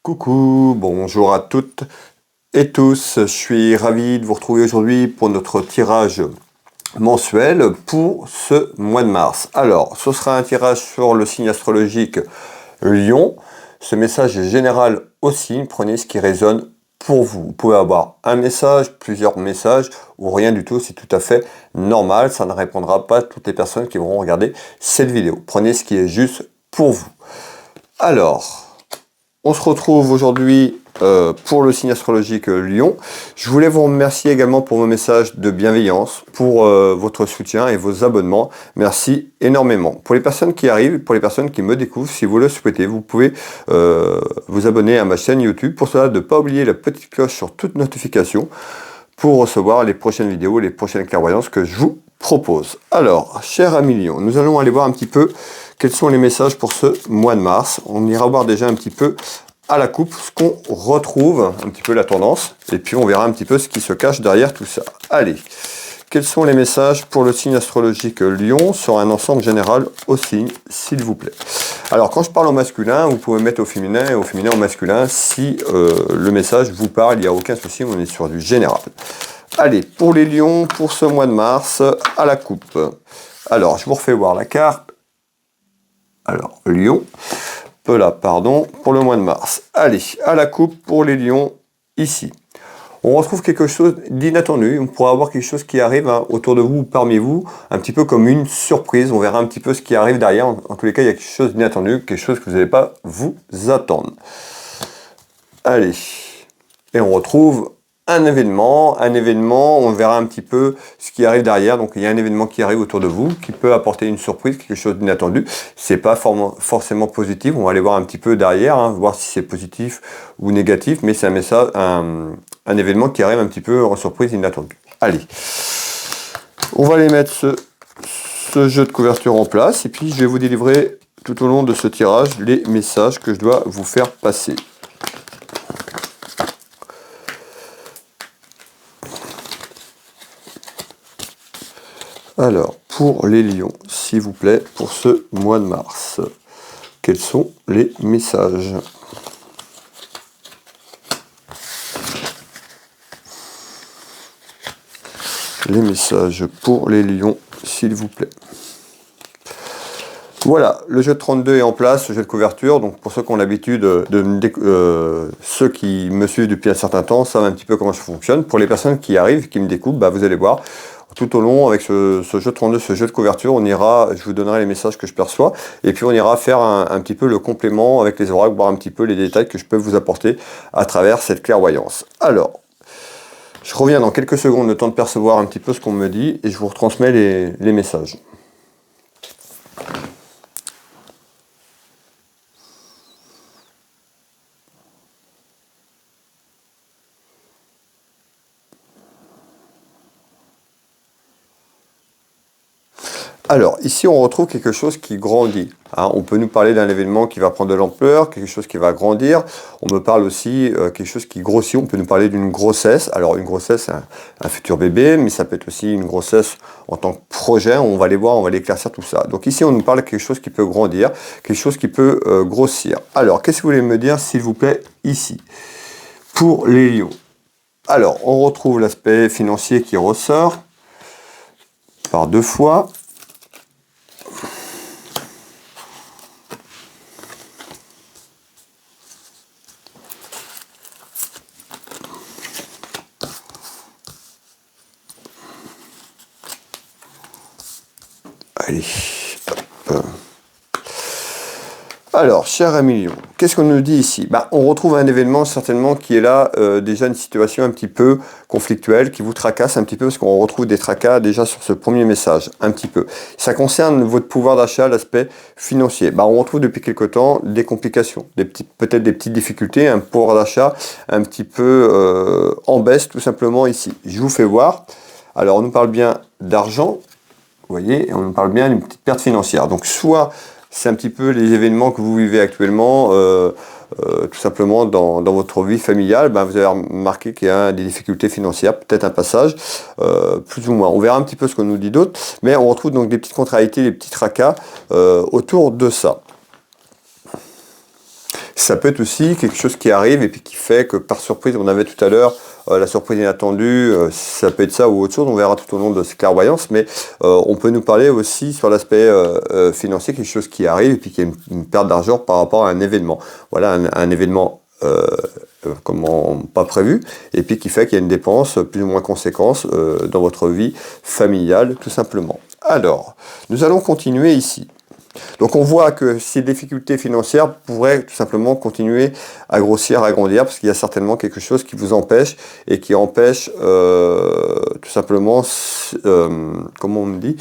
Coucou, bonjour à toutes et tous, je suis ravi de vous retrouver aujourd'hui pour notre tirage mensuel pour ce mois de mars. Alors, ce sera un tirage sur le signe astrologique Lion. Ce message est général aussi, prenez ce qui résonne pour vous. Vous pouvez avoir un message, plusieurs messages ou rien du tout, c'est tout à fait normal. Ça ne répondra pas à toutes les personnes qui vont regarder cette vidéo. Prenez ce qui est juste pour vous. Alors, on se retrouve aujourd'hui pour le signe astrologique Lion. Je voulais vous remercier également pour vos messages de bienveillance, pour votre soutien et vos abonnements. Merci énormément. Pour les personnes qui arrivent, pour les personnes qui me découvrent, si vous le souhaitez, vous pouvez vous abonner à ma chaîne YouTube. Pour cela, de ne pas oublier la petite cloche sur toute notification pour recevoir les prochaines vidéos, les prochaines clairvoyances que je vous propose. Alors, cher ami Lion, nous allons aller voir un petit peu quels sont les messages pour ce mois de mars. On ira voir déjà un petit peu à la coupe ce qu'on retrouve, un petit peu la tendance, et puis on verra un petit peu ce qui se cache derrière tout ça. Allez, quels sont les messages pour le signe astrologique Lion sur un ensemble général au signe, s'il vous plaît. Alors, quand je parle au masculin, vous pouvez mettre au féminin et au féminin au masculin. Si le message vous parle, il n'y a aucun souci, on est sur du général. Allez, pour les lions, pour ce mois de mars, à la coupe. Alors, je vous refais voir la carte. Alors, Lion, là, pardon, pour le mois de mars. Allez, à la coupe pour les lions, ici. On retrouve quelque chose d'inattendu. On pourra avoir quelque chose qui arrive autour de vous, parmi vous, un petit peu comme une surprise. On verra un petit peu ce qui arrive derrière. En tous les cas, il y a quelque chose d'inattendu, quelque chose que vous n'allez pas vous attendre. Allez, et on retrouve un événement, on verra un petit peu ce qui arrive derrière. Donc il y a un événement qui arrive autour de vous, qui peut apporter une surprise, quelque chose d'inattendu. C'est pas forcément positif, on va aller voir un petit peu derrière, voir si c'est positif ou négatif, mais c'est un message, un événement qui arrive un petit peu en surprise, inattendu. Allez, on va aller mettre ce jeu de couverture en place, et puis je vais vous délivrer tout au long de ce tirage les messages que je dois vous faire passer. Alors, pour les lions, s'il vous plaît, pour ce mois de mars, quels sont les messages? Les messages pour les lions, s'il vous plaît. Voilà, le jeu de 32 est en place, le jeu de couverture. Donc pour ceux qui ont l'habitude ceux qui me suivent depuis un certain temps, savent un petit peu comment je fonctionne. Pour les personnes qui arrivent, qui me découvrent, vous allez voir, tout au long, avec ce jeu de 32, ce jeu de couverture, on ira, je vous donnerai les messages que je perçois, et puis on ira faire un petit peu le complément avec les oracles, voir un petit peu les détails que je peux vous apporter à travers cette clairvoyance. Alors, je reviens dans quelques secondes, le temps de percevoir un petit peu ce qu'on me dit, et je vous retransmets les messages. Alors, ici, on retrouve quelque chose qui grandit. On peut nous parler d'un événement qui va prendre de l'ampleur, quelque chose qui va grandir. On me parle aussi quelque chose qui grossit. On peut nous parler d'une grossesse. Alors, une grossesse, un futur bébé, mais ça peut être aussi une grossesse en tant que projet. On va les voir, on va l'éclaircir tout ça. Donc ici, on nous parle de quelque chose qui peut grandir, quelque chose qui peut grossir. Alors, qu'est-ce que vous voulez me dire, s'il vous plaît, ici, pour les lions? Alors, on retrouve l'aspect financier qui ressort par deux fois. Allez, hop. Alors, cher ami Lion, qu'est-ce qu'on nous dit ici? On retrouve un événement certainement qui est là, déjà une situation un petit peu conflictuelle, qui vous tracasse un petit peu, parce qu'on retrouve des tracas déjà sur ce premier message, un petit peu. Ça concerne votre pouvoir d'achat, l'aspect financier. On retrouve depuis quelque temps des complications, peut-être des petites difficultés, un pouvoir d'achat un petit peu en baisse tout simplement ici. Je vous fais voir. Alors, on nous parle bien d'argent. Vous voyez, on parle bien d'une petite perte financière. Donc soit c'est un petit peu les événements que vous vivez actuellement, tout simplement dans votre vie familiale, vous avez remarqué qu'il y a des difficultés financières, peut-être un passage, plus ou moins. On verra un petit peu ce qu'on nous dit d'autre, mais on retrouve donc des petites contrariétés, des petits tracas autour de ça. Ça peut être aussi quelque chose qui arrive et puis qui fait que par surprise, on avait tout à l'heure la surprise inattendue, ça peut être ça ou autre chose, on verra tout au long de ces clairvoyances, mais on peut nous parler aussi sur l'aspect financier, quelque chose qui arrive et puis qui est une perte d'argent par rapport à un événement. Voilà, un événement comment pas prévu, et puis qui fait qu'il y a une dépense plus ou moins conséquente dans votre vie familiale, tout simplement. Alors, nous allons continuer ici. Donc on voit que ces difficultés financières pourraient tout simplement continuer à grossir, à grandir, parce qu'il y a certainement quelque chose qui vous empêche et qui empêche tout simplement, comment on me dit,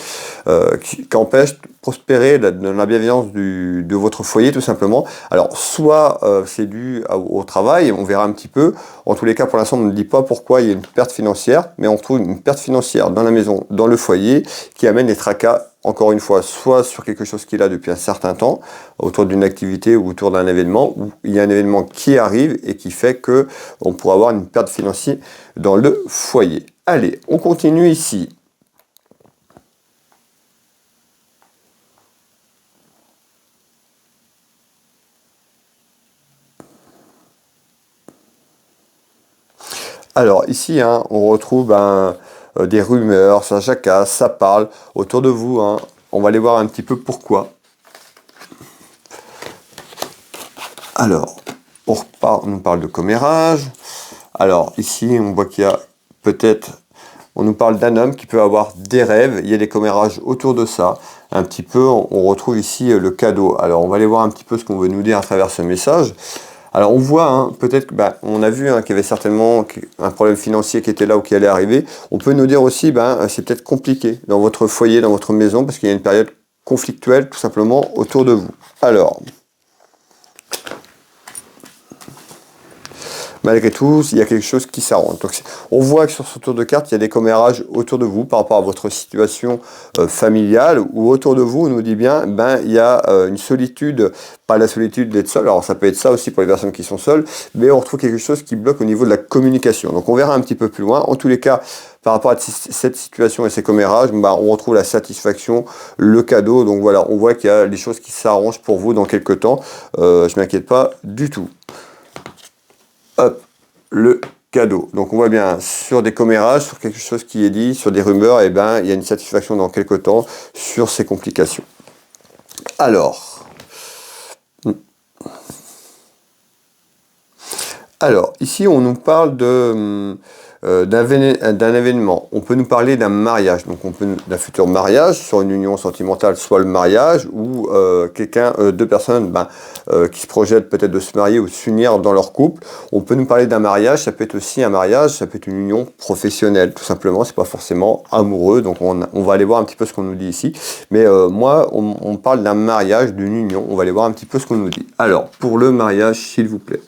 qui empêche de prospérer dans la bienveillance de votre foyer tout simplement. Alors soit c'est dû au travail, on verra un petit peu. En tous les cas, pour l'instant, on ne dit pas pourquoi il y a une perte financière, mais on trouve une perte financière dans la maison, dans le foyer, qui amène les tracas. Encore une fois, soit sur quelque chose qu'il a depuis un certain temps, autour d'une activité ou autour d'un événement, où il y a un événement qui arrive et qui fait que on pourra avoir une perte financière dans le foyer. Allez, on continue ici. Alors ici, hein, on retrouve des rumeurs, ça jacasse, ça parle autour de vous. Hein. On va aller voir un petit peu pourquoi. Alors, on nous parle de commérage. Alors ici, on voit qu'il y a peut-être, on nous parle d'un homme qui peut avoir des rêves. Il y a des commérages autour de ça. Un petit peu, on retrouve ici le cadeau. Alors on va aller voir un petit peu ce qu'on veut nous dire à travers ce message. Alors on voit, hein, peut-être, on a vu qu'il y avait certainement un problème financier qui était là ou qui allait arriver. On peut nous dire aussi, c'est peut-être compliqué dans votre foyer, dans votre maison, parce qu'il y a une période conflictuelle tout simplement autour de vous. Alors, malgré tout, il y a quelque chose qui s'arrange. Donc, on voit que sur ce tour de carte, il y a des commérages autour de vous par rapport à votre situation familiale, ou autour de vous, on nous dit bien, il y a une solitude, pas la solitude d'être seul, alors ça peut être ça aussi pour les personnes qui sont seules, mais on retrouve quelque chose qui bloque au niveau de la communication. Donc on verra un petit peu plus loin. En tous les cas, par rapport à cette situation et ces commérages, on retrouve la satisfaction, le cadeau. Donc voilà, on voit qu'il y a des choses qui s'arrangent pour vous dans quelques temps. Je ne m'inquiète pas du tout. Hop, le cadeau. Donc on voit bien sur des commérages, sur quelque chose qui est dit, sur des rumeurs, il y a une satisfaction dans quelques temps sur ces complications. Alors, ici on nous parle d'un événement. On peut nous parler d'un mariage, donc d'un futur mariage, sur une union sentimentale, soit le mariage, ou deux personnes qui se projettent peut-être de se marier ou de s'unir dans leur couple. On peut nous parler d'un mariage, ça peut être aussi un mariage, ça peut être une union professionnelle, tout simplement, c'est pas forcément amoureux, donc on va aller voir un petit peu ce qu'on nous dit ici. Mais on parle d'un mariage, d'une union, on va aller voir un petit peu ce qu'on nous dit. Alors, pour le mariage, s'il vous plaît.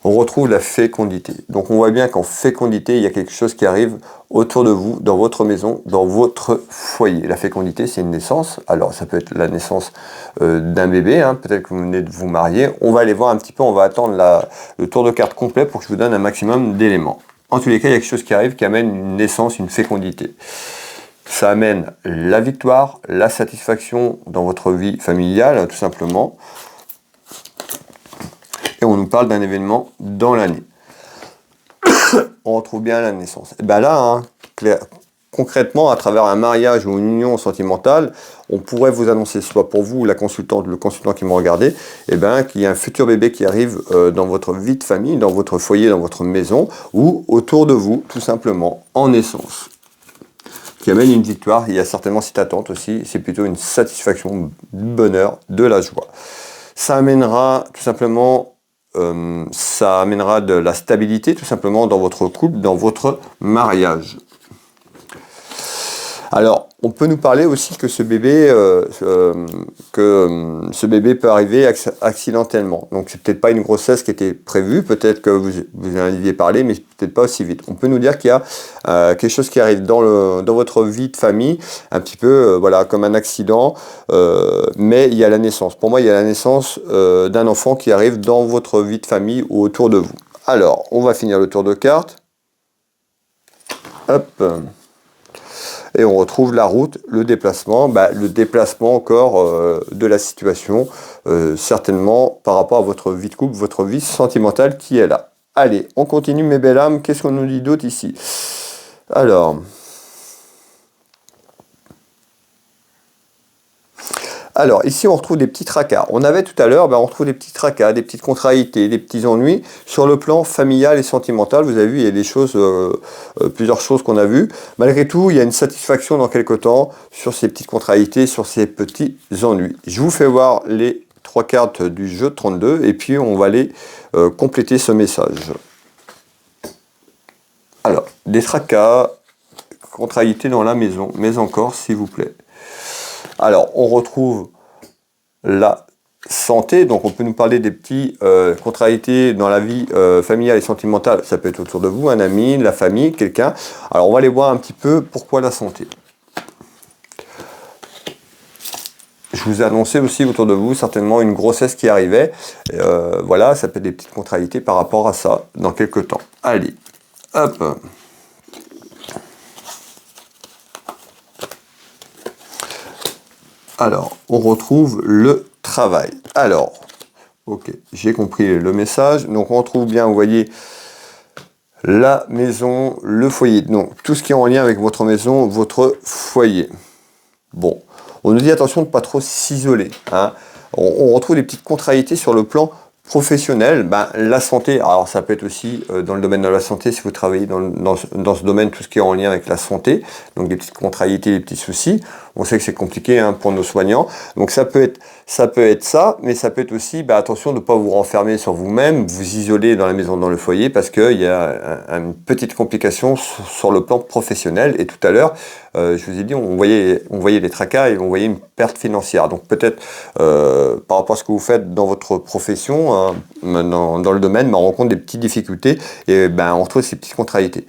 On retrouve la fécondité. Donc on voit bien qu'en fécondité, il y a quelque chose qui arrive autour de vous, dans votre maison, dans votre foyer. La fécondité, c'est une naissance. Alors ça peut être la naissance d'un bébé, hein. Peut-être que vous venez de vous marier. On va aller voir un petit peu, on va attendre le tour de carte complet pour que je vous donne un maximum d'éléments. En tous les cas, il y a quelque chose qui arrive qui amène une naissance, une fécondité. Ça amène la victoire, la satisfaction dans votre vie familiale, tout simplement. Et on nous parle d'un événement dans l'année. On retrouve bien la naissance. Et là, concrètement, à travers un mariage ou une union sentimentale, on pourrait vous annoncer, soit pour vous, la consultante, le consultant qui me regardait, qu'il y a un futur bébé qui arrive dans votre vie de famille, dans votre foyer, dans votre maison, ou autour de vous, tout simplement, en naissance. Qui amène une victoire. Il y a certainement cette attente aussi. C'est plutôt une satisfaction, du bonheur, de la joie. Ça amènera tout simplement... ça amènera de la stabilité tout simplement dans votre couple, dans votre mariage. Alors, on peut nous parler aussi que ce bébé peut arriver accidentellement. Donc, c'est peut-être pas une grossesse qui était prévue, peut-être que vous en aviez parlé, mais peut-être pas aussi vite. On peut nous dire qu'il y a quelque chose qui arrive dans votre vie de famille, un petit peu comme un accident, mais il y a la naissance. Pour moi, il y a la naissance d'un enfant qui arrive dans votre vie de famille ou autour de vous. Alors, on va finir le tour de cartes. Hop. Et on retrouve la route, le déplacement encore de la situation, certainement par rapport à votre vie de couple, votre vie sentimentale qui est là. Allez, on continue mes belles âmes, qu'est-ce qu'on nous dit d'autre ici? Alors, ici, on retrouve des petits tracas. On avait tout à l'heure, on retrouve des petits tracas, des petites contrariétés, des petits ennuis sur le plan familial et sentimental. Vous avez vu, il y a des choses, plusieurs choses qu'on a vues. Malgré tout, il y a une satisfaction dans quelque temps sur ces petites contrariétés, sur ces petits ennuis. Je vous fais voir les 3 cartes du jeu 32 et puis on va aller compléter ce message. Alors, des tracas, contrariétés dans la maison, mais encore, s'il vous plaît. Alors, on retrouve la santé, donc on peut nous parler des petits contrariétés dans la vie familiale et sentimentale. Ça peut être autour de vous, un ami, la famille, quelqu'un. Alors, on va aller voir un petit peu pourquoi la santé. Je vous ai annoncé aussi autour de vous certainement une grossesse qui arrivait. Voilà, ça peut être des petites contrariétés par rapport à ça dans quelques temps. Allez, hop. Alors, on retrouve le travail. Alors, ok, j'ai compris le message. Donc, on retrouve bien, vous voyez, la maison, le foyer. Donc, tout ce qui est en lien avec votre maison, votre foyer. Bon, on nous dit attention de ne pas trop s'isoler. Hein. On retrouve des petites contrariétés sur le plan professionnel. La santé, alors ça peut être aussi dans le domaine de la santé, si vous travaillez dans ce domaine, tout ce qui est en lien avec la santé, donc des petites contrariétés, des petits soucis. On sait que c'est compliqué pour nos soignants. Donc ça peut être ça, mais ça peut être aussi, attention de ne pas vous renfermer sur vous-même, vous isoler dans la maison, dans le foyer, parce qu'il y a une petite complication sur le plan professionnel. Et tout à l'heure, je vous ai dit, on voyait les tracas et on voyait une perte financière. Donc peut-être par rapport à ce que vous faites dans votre profession, dans le domaine, on rencontre des petites difficultés et on retrouve ces petites contrariétés.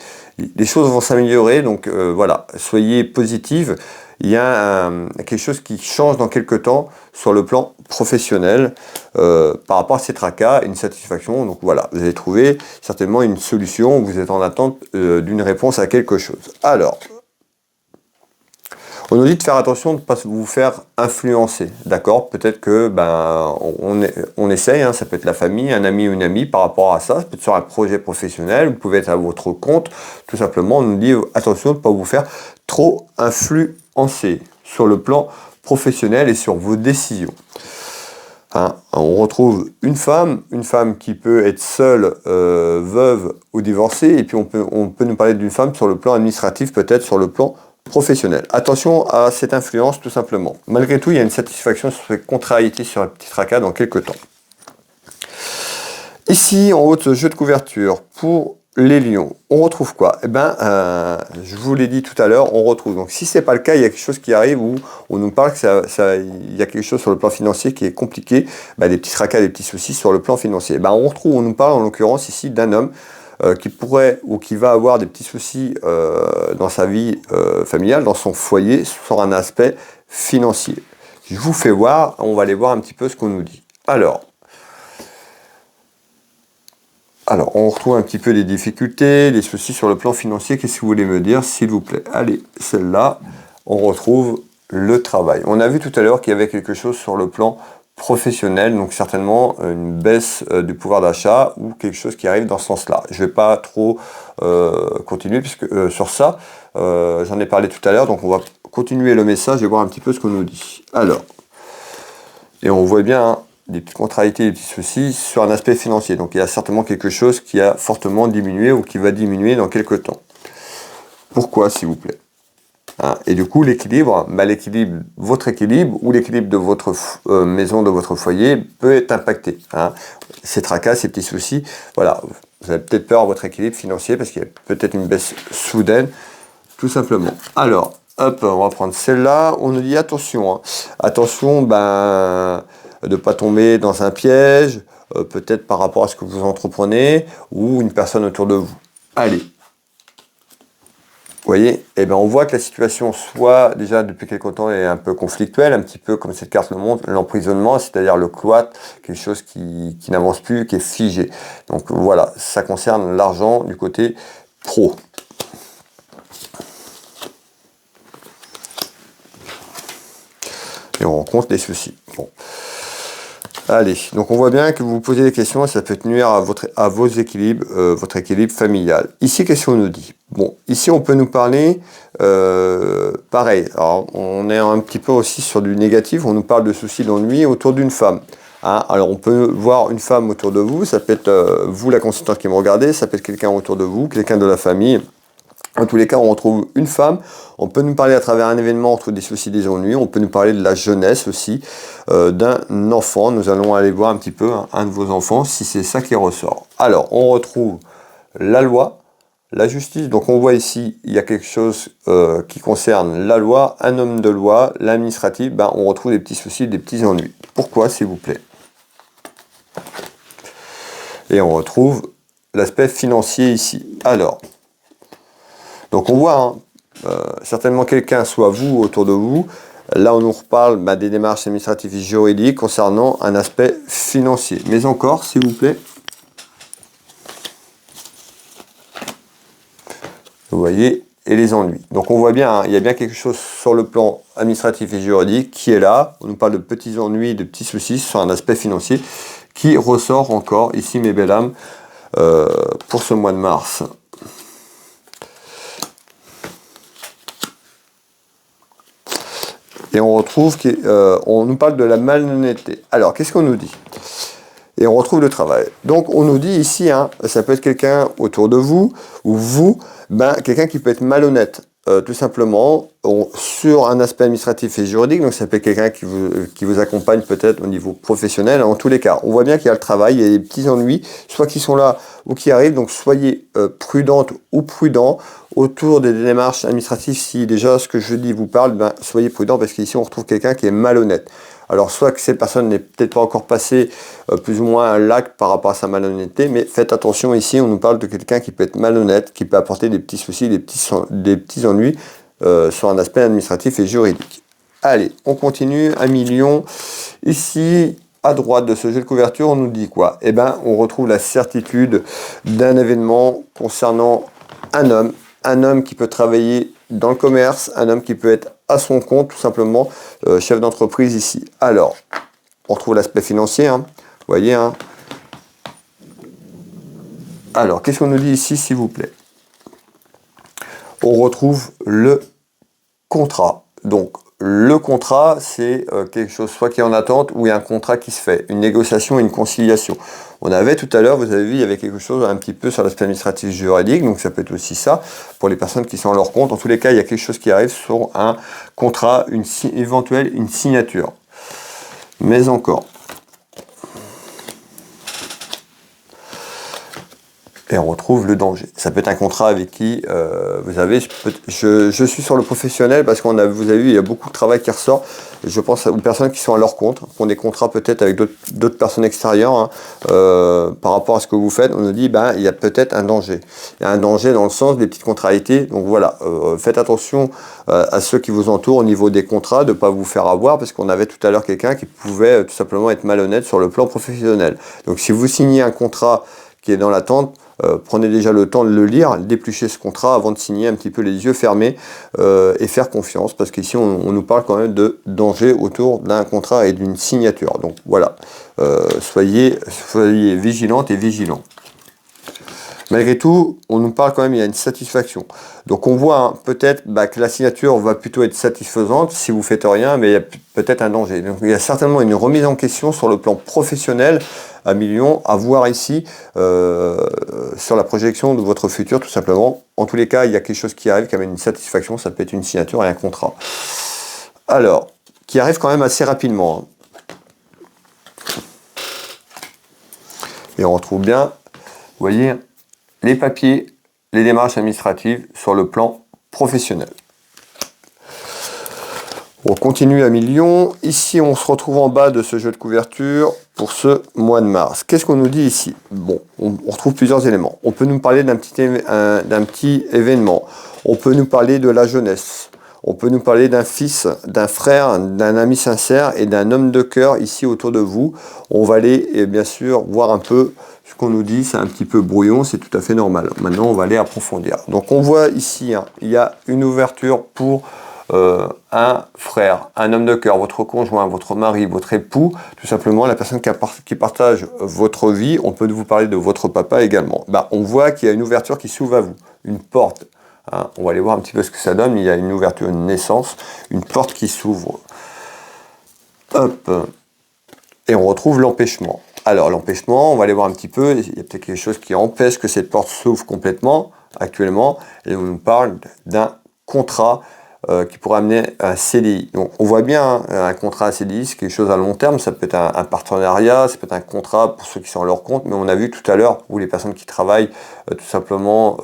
Les choses vont s'améliorer, donc voilà, soyez positive. Il y a quelque chose qui change dans quelques temps sur le plan professionnel par rapport à ces tracas, une satisfaction. Donc voilà, vous avez trouvé certainement une solution, vous êtes en attente d'une réponse à quelque chose. Alors, on nous dit de faire attention de ne pas vous faire influencer, d'accord? Peut-être que on essaye, ça peut être la famille, un ami ou une amie par rapport à ça, ça peut être sur un projet professionnel, vous pouvez être à votre compte, tout simplement, on nous dit attention de ne pas vous faire trop influencer sur le plan professionnel et sur vos décisions. On retrouve une femme qui peut être seule, veuve ou divorcée, et puis on peut nous parler d'une femme sur le plan administratif, peut-être sur le plan professionnel. Attention à cette influence tout simplement. Malgré tout, il y a une satisfaction sur ces contrariétés sur un petit tracas dans quelques temps. Ici, en haut de ce jeu de couverture, pour les lions, on retrouve quoi? Je vous l'ai dit tout à l'heure, on retrouve. Donc si ce n'est pas le cas, il y a quelque chose qui arrive où on nous parle il y a quelque chose sur le plan financier qui est compliqué, des petits tracas, des petits soucis sur le plan financier. On nous parle en l'occurrence ici d'un homme qui pourrait ou qui va avoir des petits soucis dans sa vie familiale, dans son foyer, sur un aspect financier. Je vous fais voir, on va aller voir un petit peu ce qu'on nous dit. Alors, on retrouve un petit peu des difficultés, des soucis sur le plan financier. Qu'est-ce que vous voulez me dire, s'il vous plaît? Allez, celle-là, on retrouve le travail. On a vu tout à l'heure qu'il y avait quelque chose sur le plan professionnel, donc certainement une baisse du pouvoir d'achat ou quelque chose qui arrive dans ce sens-là. Je ne vais pas trop continuer puisque sur ça, j'en ai parlé tout à l'heure, donc on va continuer le message et voir un petit peu ce qu'on nous dit. Alors, et on voit bien des petites contrariétés, des petits soucis sur un aspect financier. Donc il y a certainement quelque chose qui a fortement diminué ou qui va diminuer dans quelques temps. Pourquoi, s'il vous plaît? Et du coup, l'équilibre, votre équilibre ou l'équilibre de votre maison, de votre foyer peut être impacté. Ces tracas, ces petits soucis, voilà, vous avez peut-être peur à votre équilibre financier parce qu'il y a peut-être une baisse soudaine, tout simplement. Alors, hop, on va prendre celle-là. On nous dit attention, attention, de ne pas tomber dans un piège, peut-être par rapport à ce que vous entreprenez ou une personne autour de vous. Allez. Vous voyez, on voit que la situation, soit déjà depuis quelque temps, est un peu conflictuelle, un petit peu comme cette carte le montre, l'emprisonnement, c'est-à-dire le cloître, quelque chose qui n'avance plus, qui est figé. Donc voilà, ça concerne l'argent du côté pro. rencontre des soucis. Bon. Allez, donc on voit bien que vous vous posez des questions et ça peut nuire à vos équilibres, votre équilibre familial. Ici, qu'est-ce qu'on nous dit? Bon, ici on peut nous parler, pareil, alors on est un petit peu aussi sur du négatif, on nous parle de soucis d'ennui autour d'une femme. Hein, alors on peut voir une femme autour de vous, ça peut être vous la consultante qui me regardez, ça peut être quelqu'un autour de vous, quelqu'un de la famille. En tous les cas, on retrouve une femme. On peut nous parler à travers un événement, on trouve des soucis, des ennuis. On peut nous parler de la jeunesse aussi, d'un enfant. Nous allons aller voir un petit peu un de vos enfants, si c'est ça qui ressort. Alors, on retrouve la loi, la justice. Donc, on voit ici, il y a quelque chose qui concerne la loi, un homme de loi, l'administratif. Ben, on retrouve des petits soucis, des petits ennuis. Pourquoi, s'il vous plaît? Et on retrouve l'aspect financier ici. Alors, donc on voit certainement quelqu'un, soit vous autour de vous, là on nous reparle des démarches administratives et juridiques concernant un aspect financier. Mais encore, s'il vous plaît. Vous voyez, et les ennuis. Donc on voit bien, il y a bien quelque chose sur le plan administratif et juridique qui est là. On nous parle de petits ennuis, de petits soucis sur un aspect financier qui ressort encore ici, mes belles âmes, pour ce mois de mars. Et on retrouve on nous parle de la malhonnêteté. Alors, qu'est-ce qu'on nous dit? Et on retrouve le travail. Donc, on nous dit ici, ça peut être quelqu'un autour de vous, ou vous, quelqu'un qui peut être malhonnête. Tout simplement, sur un aspect administratif et juridique, donc ça peut être quelqu'un qui vous accompagne peut-être au niveau professionnel. En tous les cas, on voit bien qu'il y a le travail, il y a des petits ennuis, soit qui sont là ou qui arrivent. Donc, soyez prudente ou prudent autour des démarches administratives. Si déjà ce que je dis vous parle, soyez prudent parce qu'ici on retrouve quelqu'un qui est malhonnête. Alors soit que cette personne n'est peut-être pas encore passée plus ou moins à l'acte par rapport à sa malhonnêteté, mais faites attention ici, on nous parle de quelqu'un qui peut être malhonnête, qui peut apporter des petits soucis, des petits ennuis sur un aspect administratif et juridique. Allez, on continue, 1 million. Ici, à droite de ce jeu de couverture, on nous dit quoi? Eh bien, on retrouve la certitude d'un événement concernant un homme qui peut travailler dans le commerce, un homme qui peut être à son compte, tout simplement, chef d'entreprise ici. Alors, on retrouve l'aspect financier, vous voyez. Alors, qu'est-ce qu'on nous dit ici, s'il vous plaît? On retrouve le contrat. Donc, le contrat, c'est quelque chose soit qui est en attente ou il y a un contrat qui se fait, une négociation et une conciliation. On avait tout à l'heure, vous avez vu, il y avait quelque chose un petit peu sur l'aspect administratif juridique, donc ça peut être aussi ça pour les personnes qui sont à leur compte. En tous les cas, il y a quelque chose qui arrive sur un contrat, éventuelle une signature. Mais encore. Et on retrouve le danger. Ça peut être un contrat avec qui vous avez... Je suis sur le professionnel parce vous avez vu, il y a beaucoup de travail qui ressort. Je pense aux personnes qui sont à leur compte, qui ont des contrats peut-être avec d'autres personnes extérieures. Par rapport à ce que vous faites, on nous dit, il y a peut-être un danger. Il y a un danger dans le sens des petites contrariétés. Donc voilà, faites attention à ceux qui vous entourent au niveau des contrats, de ne pas vous faire avoir, parce qu'on avait tout à l'heure quelqu'un qui pouvait tout simplement être malhonnête sur le plan professionnel. Donc si vous signez un contrat qui est dans l'attente, prenez déjà le temps de le lire, d'éplucher ce contrat avant de signer un petit peu les yeux fermés et faire confiance, parce qu'ici on nous parle quand même de danger autour d'un contrat et d'une signature. Donc voilà, soyez vigilantes et vigilants. Malgré tout, on nous parle quand même, il y a une satisfaction. Donc on voit peut-être que la signature va plutôt être satisfaisante si vous ne faites rien, mais il y a peut-être un danger. Donc il y a certainement une remise en question sur le plan professionnel à millions à voir ici sur la projection de votre futur tout simplement. En tous les cas, il y a quelque chose qui arrive qui amène une satisfaction, ça peut être une signature et un contrat. Alors, qui arrive quand même assez rapidement. Et on retrouve bien, vous voyez, les papiers, les démarches administratives sur le plan professionnel. On continue à millions. Ici, on se retrouve en bas de ce jeu de couverture pour ce mois de mars. Qu'est-ce qu'on nous dit ici? Bon, on retrouve plusieurs éléments. On peut nous parler d'un petit événement. On peut nous parler de la jeunesse. On peut nous parler d'un fils, d'un frère, d'un ami sincère et d'un homme de cœur ici autour de vous. On va aller, et bien sûr, voir un peu ce qu'on nous dit. C'est un petit peu brouillon, c'est tout à fait normal. Maintenant, on va aller approfondir. Donc, on voit ici, il y a une ouverture pour un frère, un homme de cœur, votre conjoint, votre mari, votre époux, tout simplement la personne qui partage votre vie. On peut vous parler de votre papa également. On voit qu'il y a une ouverture qui s'ouvre à vous, une porte. Hein, on va aller voir un petit peu ce que ça donne. Il y a une ouverture, une naissance, une porte qui s'ouvre. Hop. Et on retrouve l'empêchement. Alors l'empêchement, on va aller voir un petit peu. Il y a peut-être quelque chose qui empêche que cette porte s'ouvre complètement actuellement. Et on nous parle d'un contrat qui pourrait amener un CDI. Donc on voit bien un contrat à CDI, c'est quelque chose à long terme. Ça peut être un partenariat, ça peut être un contrat pour ceux qui sont à leur compte. Mais on a vu tout à l'heure où les personnes qui travaillent tout simplement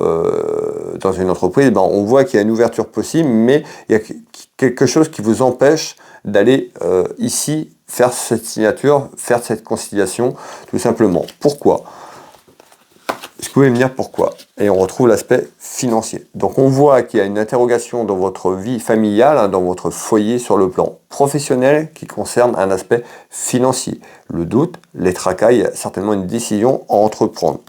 dans une entreprise, on voit qu'il y a une ouverture possible, mais il y a quelque chose qui vous empêche d'aller ici faire cette signature, faire cette conciliation, tout simplement. Pourquoi ? Est-ce que vous pouvez me dire pourquoi? Et on retrouve l'aspect financier. Donc on voit qu'il y a une interrogation dans votre vie familiale, dans votre foyer sur le plan professionnel qui concerne un aspect financier. Le doute, les tracas, il y a certainement une décision à entreprendre.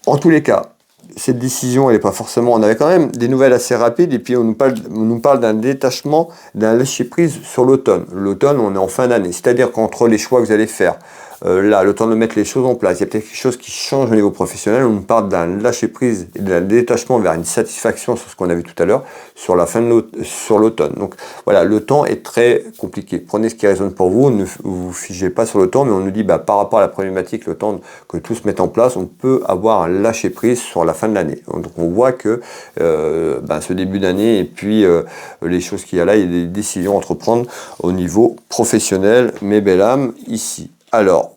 En tous les cas, cette décision, elle n'est pas forcément... On avait quand même des nouvelles assez rapides et puis on nous parle d'un détachement, d'un lâcher-prise sur l'automne. L'automne, on est en fin d'année. C'est-à-dire qu'entre les choix que vous allez faire, là, le temps de mettre les choses en place, il y a peut-être quelque chose qui change au niveau professionnel. On nous parle d'un lâcher-prise et d'un détachement vers une satisfaction sur ce qu'on a vu tout à l'heure, sur la fin de sur l'automne. Donc voilà, le temps est très compliqué. Prenez ce qui résonne pour vous, ne vous figez pas sur le temps, mais on nous dit par rapport à la problématique, le temps que tout se mette en place, on peut avoir un lâcher-prise sur la fin de l'année. Donc on voit que ce début d'année et puis les choses qu'il y a là, il y a des décisions à entreprendre au niveau professionnel, mes belles âmes, ici. Alors,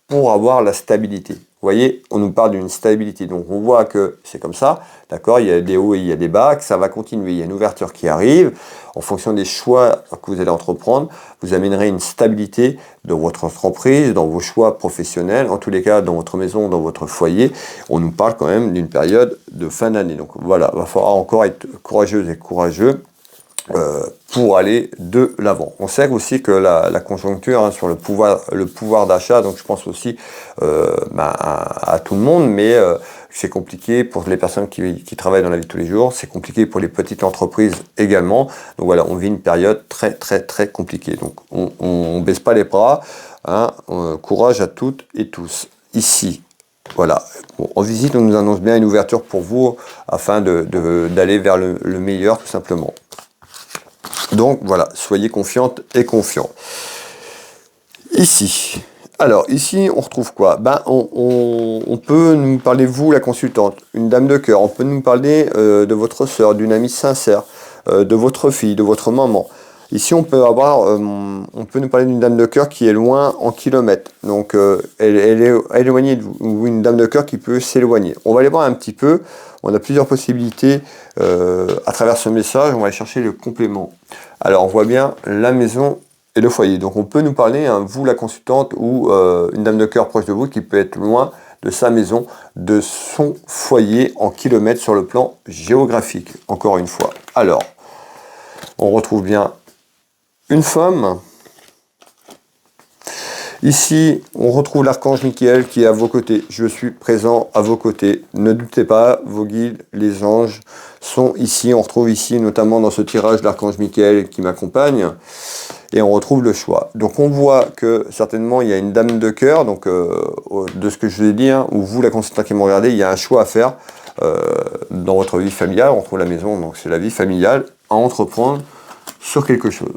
pour avoir la stabilité, vous voyez, on nous parle d'une stabilité, donc on voit que c'est comme ça, d'accord, il y a des hauts et il y a des bas, que ça va continuer, il y a une ouverture qui arrive, en fonction des choix que vous allez entreprendre, vous amènerez une stabilité dans votre entreprise, dans vos choix professionnels, en tous les cas dans votre maison, dans votre foyer, on nous parle quand même d'une période de fin d'année, donc voilà, il va falloir encore être courageuse et courageux pour aller de l'avant. On sait aussi que la conjoncture sur le pouvoir d'achat, donc je pense aussi à tout le monde, mais c'est compliqué pour les personnes qui travaillent dans la vie de tous les jours, c'est compliqué pour les petites entreprises également. Donc voilà, on vit une période très très très compliquée. Donc on baisse pas les bras, hein, courage à toutes et tous. Ici, voilà, en visite, on nous annonce bien une ouverture pour vous afin d'aller vers le meilleur tout simplement. Donc voilà, soyez confiantes et confiants. Ici, alors ici on retrouve quoi? On peut nous parler, vous la consultante, une dame de cœur, on peut nous parler de votre sœur, d'une amie sincère, de votre fille, de votre maman. Ici on peut nous parler d'une dame de cœur qui est loin en kilomètres, donc elle est éloignée de vous, ou une dame de cœur qui peut s'éloigner. On va aller voir un petit peu, on a plusieurs possibilités à travers ce message, on va aller chercher le complément. Alors on voit bien la maison et le foyer, donc on peut nous parler, vous la consultante, ou une dame de cœur proche de vous qui peut être loin de sa maison, de son foyer en kilomètres sur le plan géographique, encore une fois. Alors, on retrouve bien une femme. Ici, on retrouve l'archange Michael qui est à vos côtés. Je suis présent à vos côtés. Ne doutez pas, vos guides, les anges, sont ici. On retrouve ici, notamment dans ce tirage, l'archange Michael qui m'accompagne. Et on retrouve le choix. Donc on voit que certainement il y a une dame de cœur, donc de ce que je vous ai dit, ou vous la consultante qui me regardez, il y a un choix à faire dans votre vie familiale. On retrouve la maison, donc c'est la vie familiale, à entreprendre sur quelque chose.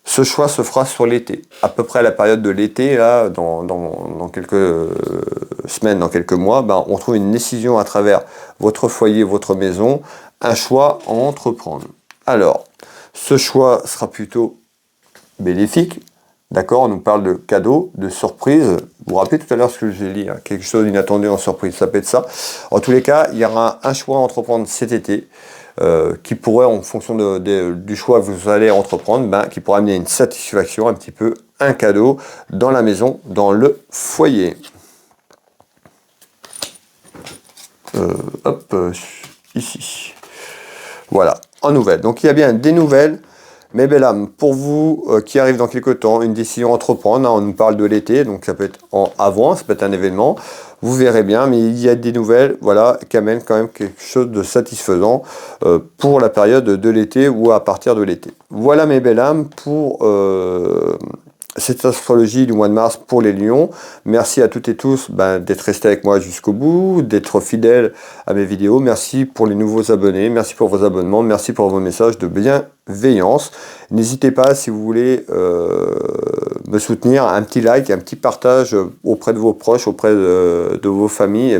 Ce choix se fera sur l'été, à peu près à la période de l'été, là, dans quelques semaines, dans quelques mois, on trouve une décision à travers votre foyer, votre maison, un choix à entreprendre. Alors, ce choix sera plutôt bénéfique, d'accord, on nous parle de cadeaux, de surprises. Vous vous rappelez tout à l'heure ce que j'ai dit, quelque chose d'inattendu en surprise, ça peut être ça. En tous les cas, il y aura un choix à entreprendre cet été, qui pourrait, en fonction du choix que vous allez entreprendre, qui pourrait amener une satisfaction, un petit peu, un cadeau dans la maison, dans le foyer. Ici. Voilà, en nouvelles. Donc il y a bien des nouvelles, mes belles âmes, pour vous qui arrivent dans quelques temps, une décision à entreprendre. On nous parle de l'été, donc ça peut être avant, ça peut être un événement. Vous verrez bien, mais il y a des nouvelles, voilà, qui amènent quand même quelque chose de satisfaisant pour la période de l'été ou à partir de l'été. Voilà mes belles âmes pour cette astrologie du mois de mars pour les lions. Merci à toutes et tous d'être restés avec moi jusqu'au bout, d'être fidèles à mes vidéos. Merci pour les nouveaux abonnés, merci pour vos abonnements, merci pour vos messages de bienveillance. N'hésitez pas, si vous voulez me soutenir, un petit like, un petit partage auprès de vos proches, auprès de vos familles,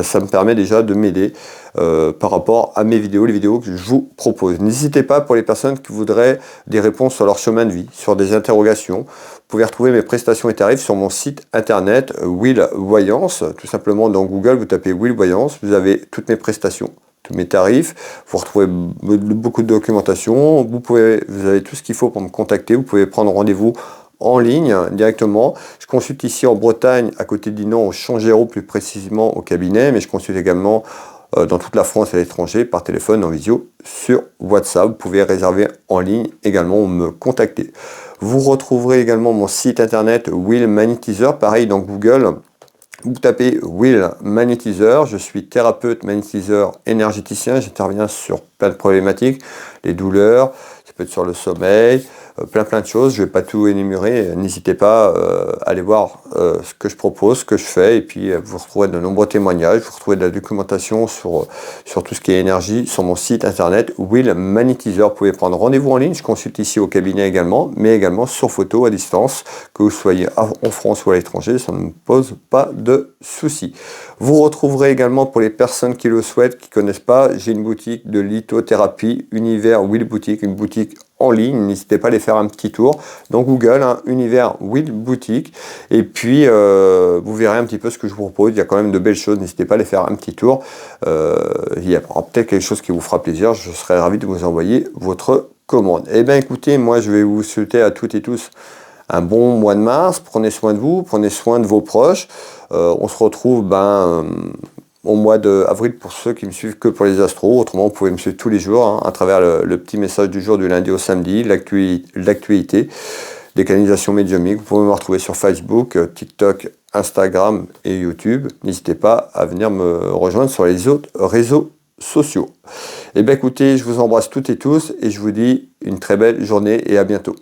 ça me permet déjà de m'aider par rapport à mes vidéos, les vidéos que je vous propose. N'hésitez pas pour les personnes qui voudraient des réponses sur leur chemin de vie, sur des interrogations. Vous pouvez retrouver mes prestations et tarifs sur mon site internet Will Voyance. Tout simplement dans Google, vous tapez Will Voyance, vous avez toutes mes prestations, tous mes tarifs, vous retrouvez beaucoup de documentation, vous avez tout ce qu'il faut pour me contacter, vous pouvez prendre rendez-vous en ligne directement. Je consulte ici en Bretagne, à côté de Dinan, au Changéro, plus précisément au cabinet, mais je consulte également dans toute la France et à l'étranger, par téléphone, en visio, sur WhatsApp. Vous pouvez réserver en ligne également ou me contacter. Vous retrouverez également mon site internet Will Magnétiseur, pareil dans Google. Vous tapez Will Magnétiseur, je suis thérapeute, magnétiseur, énergéticien, j'interviens sur plein de problématiques, les douleurs, ça peut être sur le sommeil, plein de choses, je ne vais pas tout énumérer, n'hésitez pas à aller voir ce que je propose, ce que je fais, et puis vous retrouverez de nombreux témoignages, vous retrouverez de la documentation sur tout ce qui est énergie sur mon site internet Will Magnétiseur. Vous pouvez prendre rendez-vous en ligne, je consulte ici au cabinet également, mais également sur photo à distance, que vous soyez en France ou à l'étranger, ça ne me pose pas de soucis. Vous retrouverez également, pour les personnes qui le souhaitent, qui ne connaissent pas, j'ai une boutique de lithothérapie, Univers Will Boutique, une boutique en ligne, n'hésitez pas à aller faire un petit tour dans Google, Univers Will Boutique, et puis vous verrez un petit peu ce que je vous propose, il y a quand même de belles choses, n'hésitez pas à aller faire un petit tour, il y a peut-être quelque chose qui vous fera plaisir, je serai ravi de vous envoyer votre commande. Eh bien écoutez, moi je vais vous souhaiter à toutes et tous un bon mois de mars, prenez soin de vous, prenez soin de vos proches, on se retrouve au mois d'avril pour ceux qui me suivent que pour les astros. Autrement, vous pouvez me suivre tous les jours à travers le petit message du jour du lundi au samedi, l'actualité, des canalisations médiumiques. Vous pouvez me retrouver sur Facebook, TikTok, Instagram et YouTube. N'hésitez pas à venir me rejoindre sur les autres réseaux sociaux. Eh bien écoutez, je vous embrasse toutes et tous et je vous dis une très belle journée et à bientôt.